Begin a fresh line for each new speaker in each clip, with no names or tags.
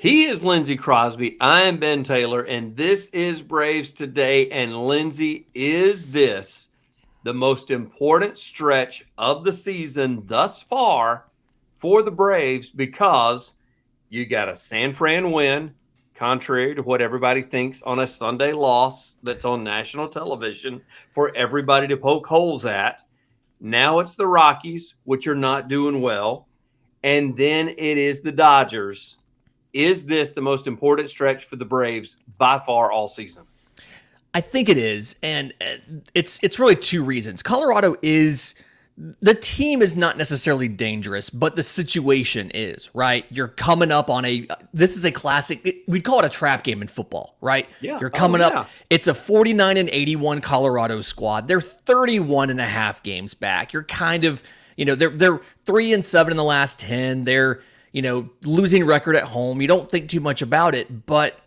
He is Lindsay Crosby. I am Ben Taylor, and this is Braves Today. And Lindsay, is this the most important stretch of the season thus far for the Braves? Because you got a San Fran win, contrary to what everybody thinks on a Sunday loss that's on national television for everybody to poke holes at. Now it's the Rockies, which are not doing well. And then it is the Dodgers. Is this the most important stretch for the Braves by far all season?
I think it is, and it's really two reasons. Colorado is the team is not necessarily dangerous, but the situation is, right? You're coming up on this is a classic, we'd call it a trap game in football, right?
Yeah.
You're coming up, it's a 49-81 Colorado squad. They're 31 and a half games back. You're kind of, they're 3-7 in the last 10. They're, losing record at home. You don't think too much about it, but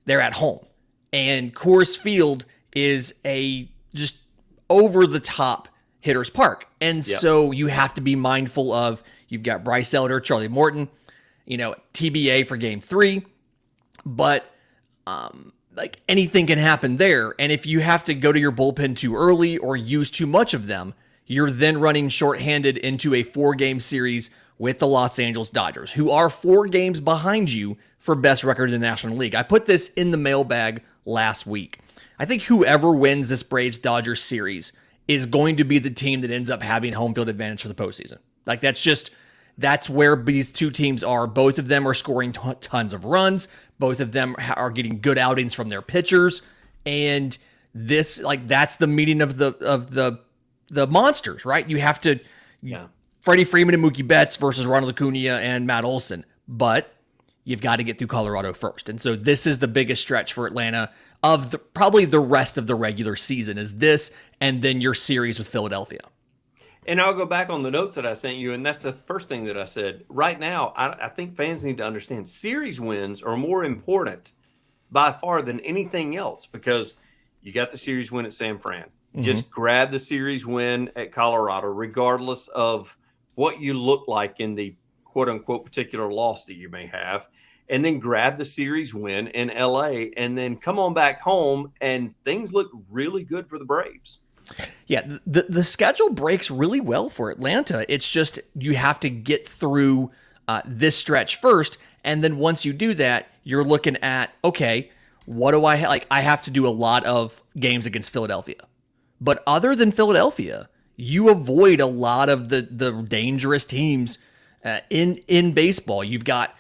they're at home. And Coors Field is a just over the top hitter's park. And so you have to be mindful of, you've got Bryce Elder, Charlie Morton, TBA for game 3, but like anything can happen there. And if you have to go to your bullpen too early or use too much of them, you're then running shorthanded into a 4-game series with the Los Angeles Dodgers, who are 4 games behind you for best record in the National League. I put this in the mailbag last week. I think whoever wins this Braves-Dodgers series is going to be the team that ends up having home field advantage for the postseason. Like that's where these two teams are. Both of them are scoring tons of runs. Both of them are getting good outings from their pitchers, and that's the meeting of the monsters, right? You have to, Freddie Freeman and Mookie Betts versus Ronald Acuna and Matt Olson, but you've got to get through Colorado first, and so this is the biggest stretch for Atlanta of probably the rest of the regular season is this, and then your series with Philadelphia.
And I'll go back on the notes that I sent you, and that's the first thing that I said. Right now, I think fans need to understand series wins are more important by far than anything else, because you got the series win at San Fran. Mm-hmm. Just grab the series win at Colorado, regardless of what you look like in the quote-unquote particular loss that you may have. And then grab the series win in LA, and then come on back home, and things look really good for the Braves.
Yeah, the schedule breaks really well for Atlanta. It's just you have to get through this stretch first, and then once you do that, you're looking at, okay, what do I like? I have to do a lot of games against Philadelphia. But other than Philadelphia, you avoid a lot of the dangerous teams in baseball. You've got,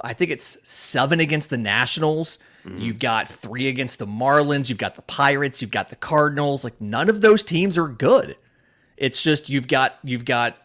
I think it's 7 against the Nationals. Mm-hmm. You've got 3 against the Marlins. You've got the Pirates. You've got the Cardinals. Like, none of those teams are good. It's just you've got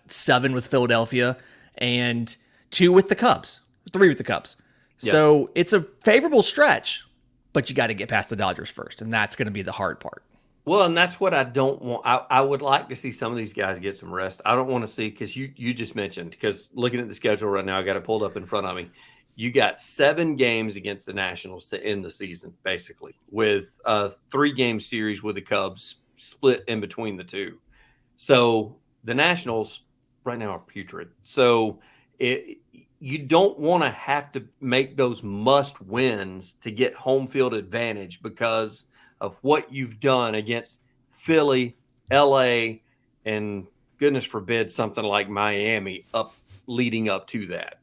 7 with Philadelphia and 2 with the Cubs, 3 with the Cubs. Yep. So it's a favorable stretch, but you got to get past the Dodgers first, and that's going to be the hard part.
Well, and that's what I don't want. I would like to see some of these guys get some rest. I don't want to see, because you just mentioned, because looking at the schedule right now, I got it pulled up in front of me. You got 7 games against the Nationals to end the season, basically, with a 3-game series with the Cubs split in between the two. So the Nationals right now are putrid. So you don't want to have to make those must wins to get home field advantage because of what you've done against Philly, LA, and goodness forbid something like Miami leading up to that.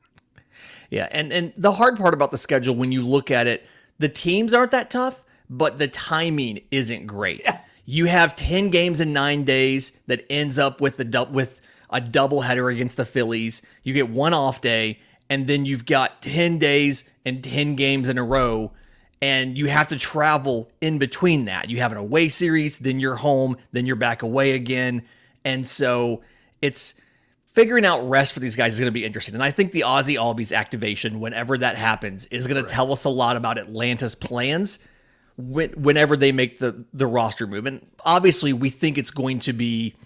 Yeah, and the hard part about the schedule, when you look at it, the teams aren't that tough, but the timing isn't great. Yeah. You have 10 games in 9 days that ends up with a doubleheader against the Phillies. You get 1 off day, and then you've got 10 days and 10 games in a row, and you have to travel in between that. You have an away series, then you're home, then you're back away again, and so it's figuring out rest for these guys is going to be interesting. And I think the Ozzie Albies activation, whenever that happens, is going to tell us a lot about Atlanta's plans whenever they make the roster move. And obviously, we think it's going to be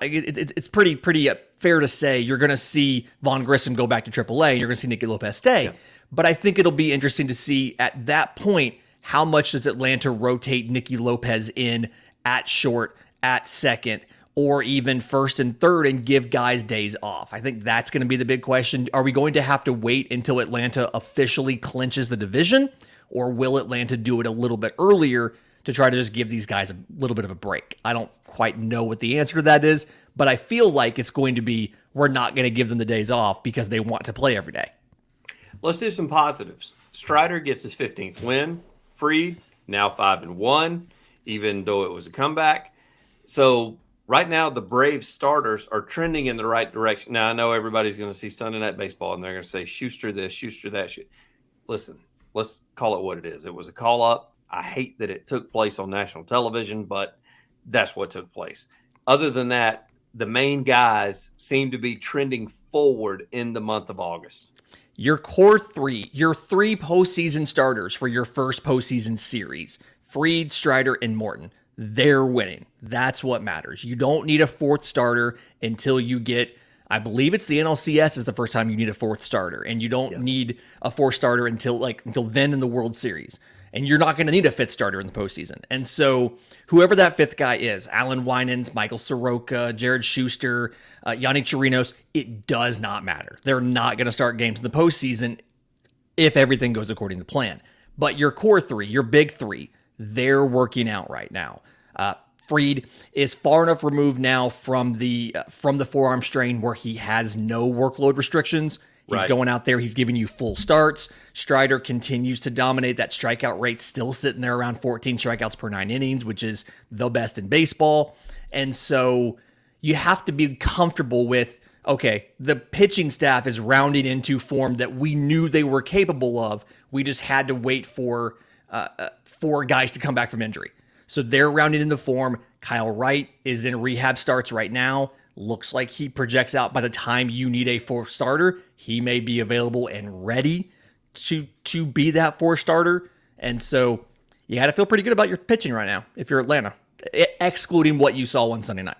it's pretty fair to say you're going to see Vaughn Grissom go back to AAA, and you're going to see Nicky Lopez stay. Yeah. But I think it'll be interesting to see at that point, how much does Atlanta rotate Nicky Lopez in at short, at second, or even first and third and give guys days off? I think that's going to be the big question. Are we going to have to wait until Atlanta officially clinches the division, or will Atlanta do it a little bit earlier to try to just give these guys a little bit of a break? I don't quite know what the answer to that is, but I feel like it's going to be, we're not going to give them the days off because they want to play every day.
Let's do some positives. Strider gets his 15th win. Fried, now 5-1, even though it was a comeback. So right now, the Braves starters are trending in the right direction. Now, I know everybody's going to see Sunday Night Baseball, and they're going to say, Schuster this, Schuster that. Listen, let's call it what it is. It was a call-up. I hate that it took place on national television, but that's what took place. Other than that, the main guys seem to be trending forward in the month of August.
Your core three, your three postseason starters for your first postseason series, Fried, Strider, and Morton, they're winning. That's what matters. You don't need a fourth starter until you get, I believe it's the NLCS is the first time you need a fourth starter, and you don't need a fourth starter until then in the World Series. And you're not going to need a fifth starter in the postseason. And so whoever that fifth guy is, Alan Winans, Michael Soroka, Jared Schuster, Yannick Chirinos, it does not matter. They're not going to start games in the postseason if everything goes according to plan. But your core three, your big three, they're working out right now. Fried is far enough removed now from the forearm strain where he has no workload restrictions. He's going out there. He's giving you full starts. Strider continues to dominate. That strikeout rate still sitting there around 14 strikeouts per 9 innings, which is the best in baseball. And so you have to be comfortable with, okay, the pitching staff is rounding into form that we knew they were capable of. We just had to wait for guys to come back from injury. So they're rounding into form. Kyle Wright is in rehab starts right now. Looks like he projects out by the time you need a fourth starter, he may be available and ready to be that fourth starter. And so you got to feel pretty good about your pitching right now if you're Atlanta, excluding what you saw on Sunday night.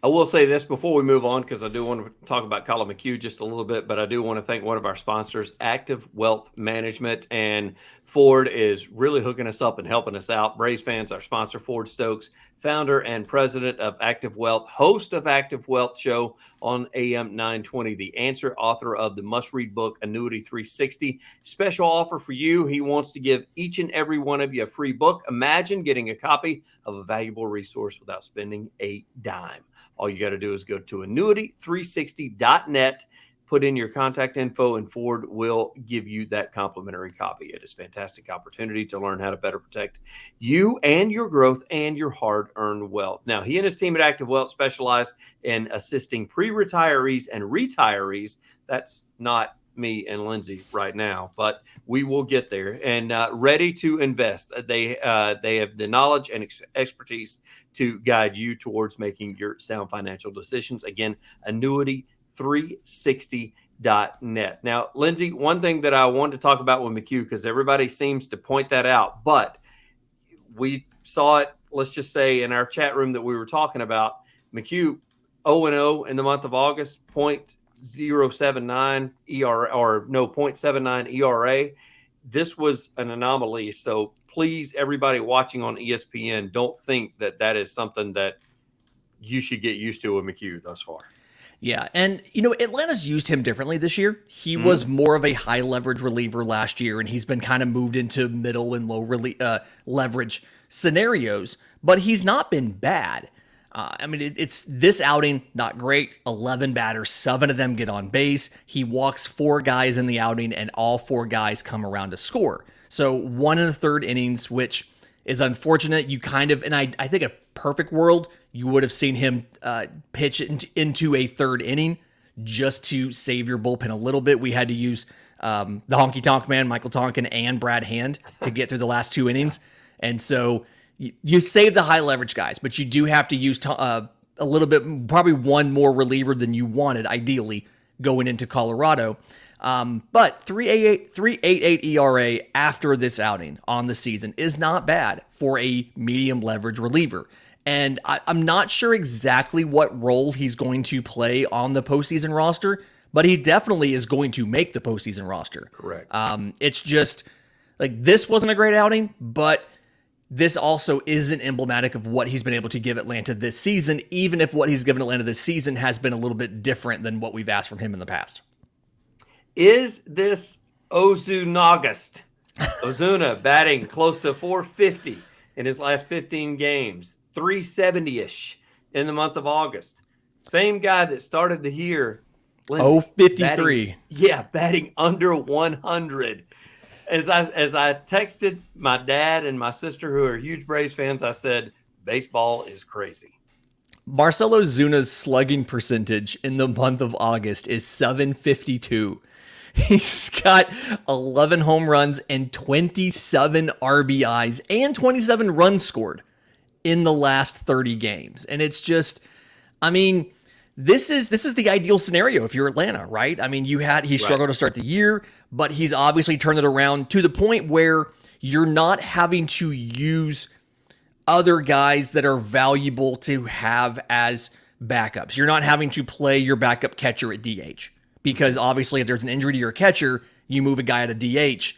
I will say this before we move on, because I do want to talk about Colin McHugh just a little bit, but I do want to thank one of our sponsors, Active Wealth Management, and Ford is really hooking us up and helping us out. Braves fans, our sponsor, Ford Stokes, founder and president of Active Wealth, host of Active Wealth Show on AM 920, The Answer, author of the must-read book, Annuity 360. Special offer for you. He wants to give each and every one of you a free book. Imagine getting a copy of a valuable resource without spending a dime. All you got to do is go to annuity360.net, put in your contact info, and Ford will give you that complimentary copy. It is a fantastic opportunity to learn how to better protect you and your growth and your hard-earned wealth. Now, he and his team at Active Wealth specialize in assisting pre-retirees and retirees. That's not me and Lindsay right now, but we will get there, and ready to invest. They have the knowledge and expertise to guide you towards making your sound financial decisions. Again, annuity360.net. Now, Lindsay, one thing that I wanted to talk about with McHugh, because everybody seems to point that out, but we saw it, let's just say, in our chat room that we were talking about. McHugh 0-0 in the month of August, 0.079 ERA, or no, 0.79 ERA. This was an anomaly. So please, everybody watching on ESPN, don't think that that is something that you should get used to with McHugh thus far.
Yeah, and, Atlanta's used him differently this year. He was more of a high-leverage reliever last year, and he's been kind of moved into middle and low leverage scenarios, but he's not been bad. It's this outing, not great. 11 batters, 7 of them get on base. He walks 4 guys in the outing, and all 4 guys come around to score. So 1 in the 3rd innings, which is unfortunate. You kind of, and I think a perfect world, you would have seen him pitch into a 3rd inning just to save your bullpen a little bit. We had to use the honky tonk man, Michael Tonkin, and Brad Hand to get through the last 2 innings. And so you save the high leverage guys, but you do have to use a little bit, probably one more reliever than you wanted, ideally, going into Colorado. But 3.88 ERA after this outing on the season is not bad for a medium leverage reliever. And I'm not sure exactly what role he's going to play on the postseason roster, but he definitely is going to make the postseason roster.
Correct.
It's just like, this wasn't a great outing, but this also isn't emblematic of what he's been able to give Atlanta this season, even if what he's given Atlanta this season has been a little bit different than what we've asked from him in the past.
Is this Ozuna batting close to 450 in his last 15 games, 370-ish in the month of August. Same guy that started the year.
Lindsay, 53.
Batting under 100. As I texted my dad and my sister, who are huge Braves fans, I said, baseball is crazy.
Marcell Ozuna's slugging percentage in the month of August is 752. He's got 11 home runs and 27 RBIs and 27 runs scored in the last 30 games. And it's just, I mean, this is the ideal scenario if you're Atlanta, right? I mean, he struggled to start the year, but he's obviously turned it around to the point where you're not having to use other guys that are valuable to have as backups. You're not having to play your backup catcher at DH. Because obviously if there's an injury to your catcher, you move a guy out of DH,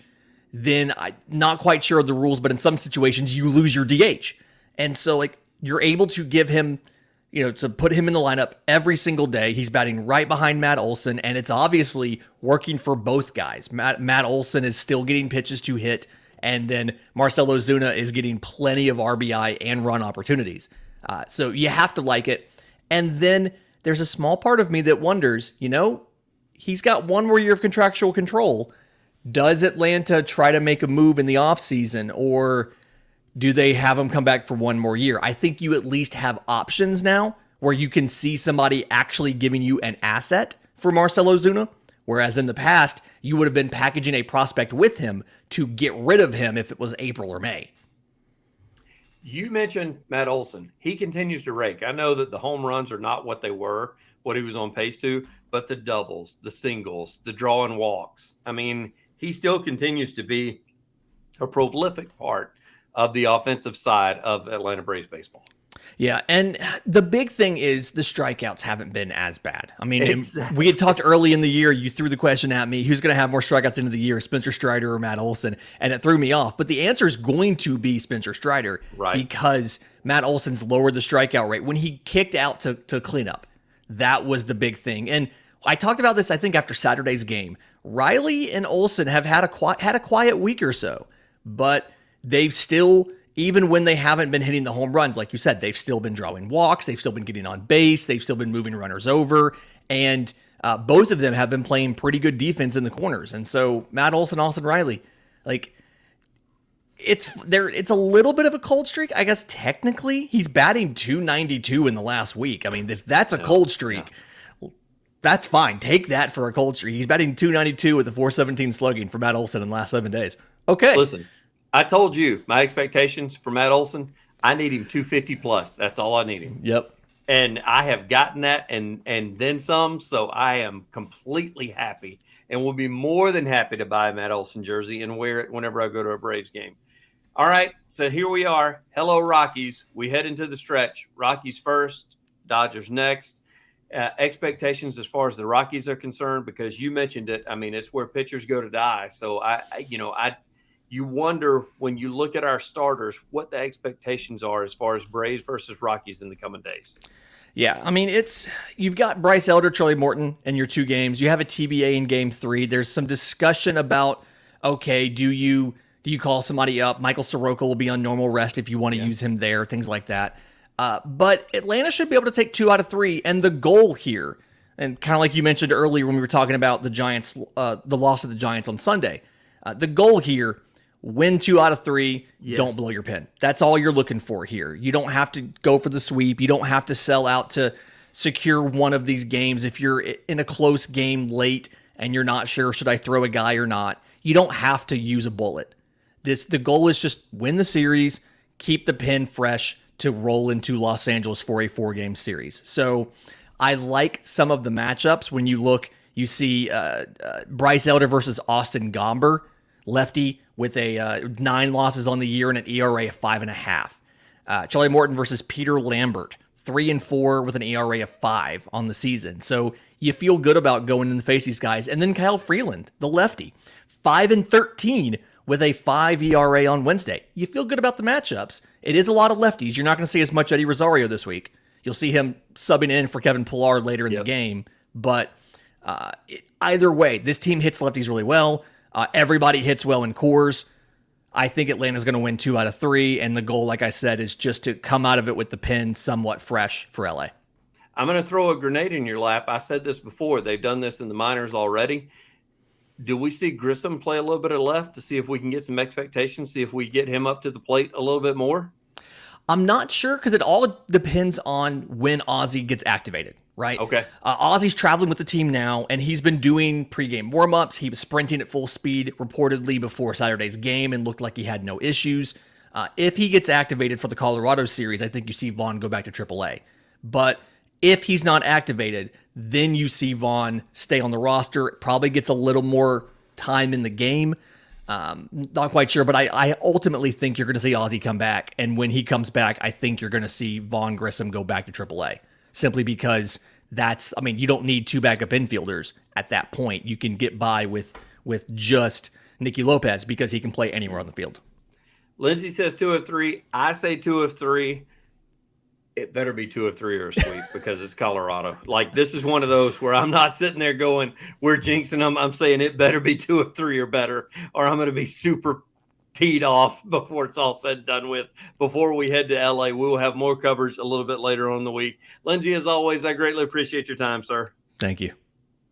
then I'm not quite sure of the rules, but in some situations you lose your DH. And so like you're able to give him, to put him in the lineup every single day. He's batting right behind Matt Olson, and it's obviously working for both guys. Matt Olson is still getting pitches to hit, and then Marcell Ozuna is getting plenty of RBI and run opportunities. So you have to like it. And then there's a small part of me that wonders, he's got one more year of contractual control. Does Atlanta try to make a move in the offseason, or do they have him come back for one more year? I think you at least have options now where you can see somebody actually giving you an asset for Marcell Ozuna, whereas in the past, you would have been packaging a prospect with him to get rid of him if it was April or May.
You mentioned Matt Olson. He continues to rake. I know that the home runs are not what they were, what he was on pace to, but the doubles, the singles, the drawing walks. I mean, he still continues to be a prolific part of the offensive side of Atlanta Braves baseball.
Yeah, and the big thing is the strikeouts haven't been as bad. I mean,
exactly.
We had talked early in the year, you threw the question at me, who's going to have more strikeouts into the year, Spencer Strider or Matt Olson? And it threw me off. But the answer is going to be Spencer Strider,
right?
Because Matt Olson's lowered the strikeout rate. When he kicked out to clean up, that was the big thing. And I talked about this, I think, after Saturday's game. Riley and Olson have had a quiet week or so, but they've still, even when they haven't been hitting the home runs, like you said, they've still been drawing walks, they've still been getting on base, they've still been moving runners over, and both of them have been playing pretty good defense in the corners. And so Matt Olson, Austin Riley, like it's a little bit of a cold streak, I guess. Technically, he's batting .292 in the last week. I mean, if that's a cold streak. Yeah. That's fine. Take that for a cold streak. He's batting .292 with a .417 slugging for Matt Olson in the last 7 days. Okay.
Listen, I told you my expectations for Matt Olson, I need him 250 plus. That's all I need him.
Yep.
And I have gotten that and then some, so I am completely happy and will be more than happy to buy a Matt Olson jersey and wear it whenever I go to a Braves game. All right, so here we are. Hello, Rockies. We head into the stretch. Rockies first, Dodgers next. Expectations as far as the Rockies are concerned, because you mentioned it. I mean, it's where pitchers go to die. So you wonder when you look at our starters, what the expectations are as far as Braves versus Rockies in the coming days.
Yeah, I mean, you've got Bryce Elder, Charlie Morton in your 2 games. You have a TBA in game 3. There's some discussion about, okay, do you call somebody up? Michael Soroka will be on normal rest if you want to use him there, things like that. But Atlanta should be able to take 2 out of 3. And the goal here, and kind of like you mentioned earlier when we were talking about the Giants, the loss of the Giants on Sunday, the goal here, win 2 out of 3, don't blow your pen. That's all you're looking for here. You don't have to go for the sweep. You don't have to sell out to secure one of these games. If you're in a close game late and you're not sure, should I throw a guy or not? You don't have to use a bullet. The goal is just win the series, keep the pen fresh to roll into Los Angeles for a 4-game series. So I like some of the matchups. When you see Bryce Elder versus Austin Gomber, lefty with a 9 losses on the year and an ERA of 5.5. Charlie Morton versus Peter Lambert, 3-4 with an ERA of 5 on the season. So you feel good about going in the face of these guys. And then Kyle Freeland, the lefty, 5-13 with a 5 ERA on Wednesday. You feel good about the matchups. It is a lot of lefties. You're not going to see as much Eddie Rosario this week. You'll see him subbing in for Kevin Pillar later in the game. But either way, this team hits lefties really well. Everybody hits well in cores. I think Atlanta's going to win 2 out of 3. And the goal, like I said, is just to come out of it with the pen somewhat fresh for LA.
I'm going to throw a grenade in your lap. I said this before. They've done this in the minors already. Do we see Grissom play a little bit of left to see if we can get some expectations, see if we get him up to the plate a little bit more?
I'm not sure because it all depends on when Ozzie gets activated, right?
Okay.
Ozzie's traveling with the team now, and he's been doing pregame warm-ups. He was sprinting at full speed reportedly before Saturday's game and looked like he had no issues. If he gets activated for the Colorado series, I think you see Vaughn go back to AAA. But if he's not activated, then you see Vaughn stay on the roster. It probably gets a little more time in the game. Not quite sure, but I ultimately think you're going to see Ozzie come back. And when he comes back, I think you're going to see Vaughn Grissom go back to AAA. Simply because you don't need 2 backup infielders at that point. You can get by with just Nicky Lopez because he can play anywhere on the field.
Lindsay says 2 of 3. I say 2 of 3. It better be 2 of 3 or a sweep because it's Colorado. Like, this is one of those where I'm not sitting there going, we're jinxing them. I'm saying it better be 2 of 3 or better, or I'm going to be super teed off before it's all said and done with. Before we head to LA, we will have more coverage a little bit later on in the week. Lindsay, as always, I greatly appreciate your time, sir.
Thank you.